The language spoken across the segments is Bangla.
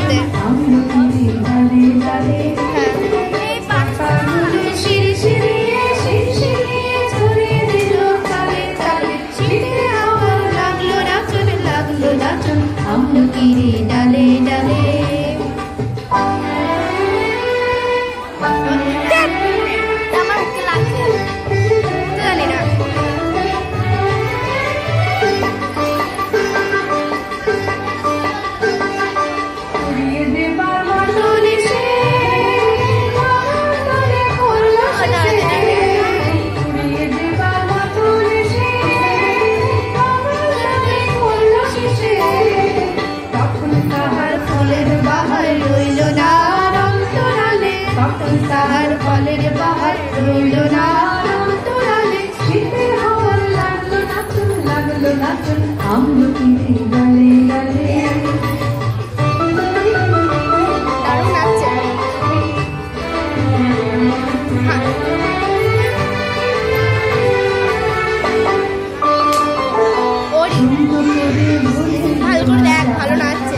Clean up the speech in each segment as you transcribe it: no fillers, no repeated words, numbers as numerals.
আসতে। ডালে ডালে তাহার ফলের বাহার রইল না অন্তরালে। শীতের হাওয়ার লাগলো নাচন লাগলো নাচন আমলকির ডালে ডালে। দারুণ নাচছে। ভালো করে দেখ, ভালো নাচছে।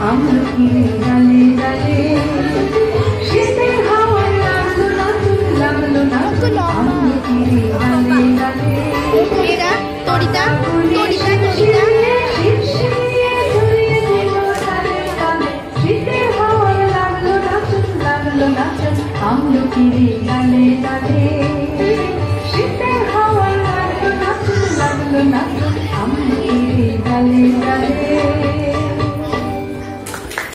আমলকির ডালে ডালে শীতের হাওয়া লাগলো নাচন লাগলো নাচন আমলকির ডালে ডালে। এরা তরিতা তরিতা তরিতা শিরশিরিয়ে ছড়িয়ে দিল ডালে ডালে। শীতের হাওয়া লাগলো নাচন লাগলো নাচন আমলকির ডালে ডালে। শীতের হাওয়া লাগলো নাচন লাগলো নাচন আমলকির